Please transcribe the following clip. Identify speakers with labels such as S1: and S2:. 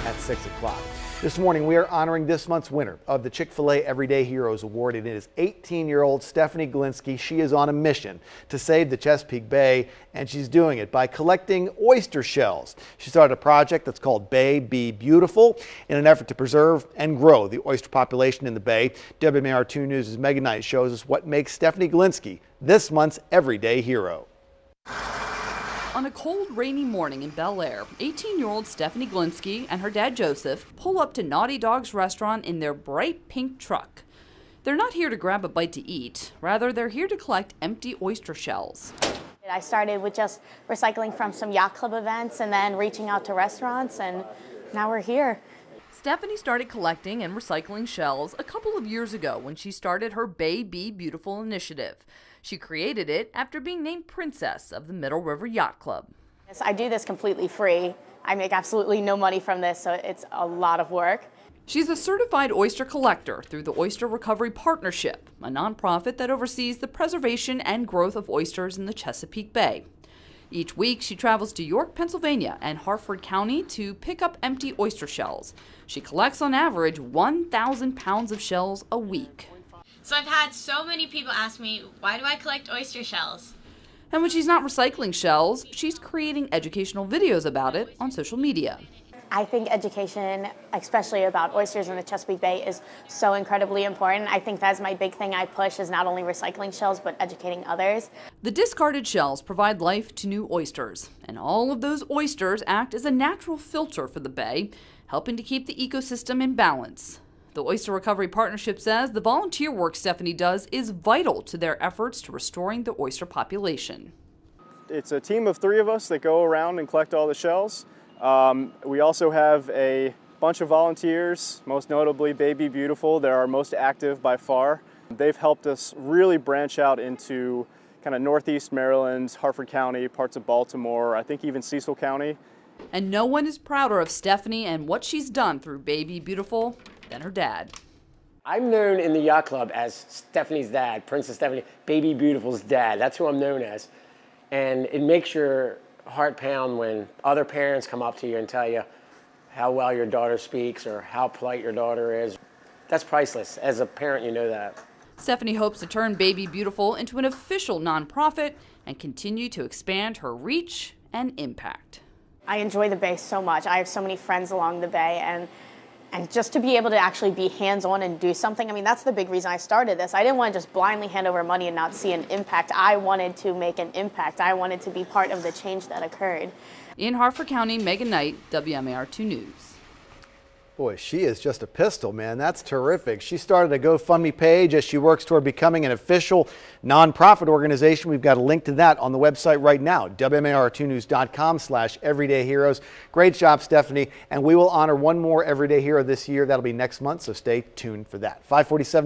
S1: at 6 o'clock. This morning, we are honoring this month's winner of the Chick-fil-A Everyday Heroes Award. It is 18-year-old Stephanie Glinsky. She is on a mission to save the Chesapeake Bay, and she's doing it by collecting oyster shells. She started a project that's called Bay Be Beautiful in an effort to preserve and grow the oyster population in the Bay. WMAR2 News' Megan Knight shows us what makes Stephanie Glinsky this month's Everyday Hero.
S2: On a cold, rainy morning in Bel Air, 18-year-old Stephanie Glinsky and her dad Joseph pull up to Naughty Dog's restaurant in their bright pink truck. They're not here to grab a bite to eat. Rather, they're here to collect empty oyster shells.
S3: I started with just recycling from some yacht club events and then reaching out to restaurants, and now we're here.
S2: Stephanie started collecting and recycling shells a couple of years ago when she started her Bay Be Beautiful initiative. She created it after being named Princess of the Middle River Yacht Club.
S3: I do this completely free. I make absolutely no money from this, so it's a lot of work.
S2: She's a certified oyster collector through the Oyster Recovery Partnership, a nonprofit that oversees the preservation and growth of oysters in the Chesapeake Bay. Each week, she travels to York, Pennsylvania and Harford County to pick up empty oyster shells. She collects on average 1,000 pounds of shells a week.
S4: So I've had so many people ask me, why do I collect oyster shells?
S2: And when she's not recycling shells, she's creating educational videos about it on social media.
S3: I think education, especially about oysters in the Chesapeake Bay, is so incredibly important. I think that's my big thing I push, is not only recycling shells, but educating others.
S2: The discarded shells provide life to new oysters, and all of those oysters act as a natural filter for the bay, helping to keep the ecosystem in balance. The Oyster Recovery Partnership says the volunteer work Stephanie does is vital to their efforts to restoring the oyster population.
S5: It's a team of 3 of us that go around and collect all the shells. We also have a bunch of volunteers, most notably Bay Be Beautiful. They're our most active by far. They've helped us really branch out into kind of Northeast Maryland, Harford County, parts of Baltimore, I think even Cecil County.
S2: And no one is prouder of Stephanie and what she's done through Bay Be Beautiful than her dad.
S6: I'm known in the yacht club as Stephanie's dad, Princess Stephanie, Bay Be Beautiful's dad. That's who I'm known as. And it makes your heart pound when other parents come up to you and tell you how well your daughter speaks or how polite your daughter is. That's priceless. As a parent, you know that.
S2: Stephanie hopes to turn Bay Be Beautiful into an official nonprofit and continue to expand her reach and impact.
S3: I enjoy the Bay so much. I have so many friends along the Bay, and just to be able to actually be hands-on and do something, I mean, that's the big reason I started this. I didn't want to just blindly hand over money and not see an impact. I wanted to make an impact. I wanted to be part of the change that occurred.
S2: In Harford County, Megan Knight, WMAR2 News.
S1: Boy, she is just a pistol, man. That's terrific. She started a GoFundMe page as she works toward becoming an official nonprofit organization. We've got a link to that on the website right now, WMAR2news.com/everydayheroes. Great job, Stephanie. And we will honor one more Everyday Hero this year. That'll be next month, so stay tuned for that. 547.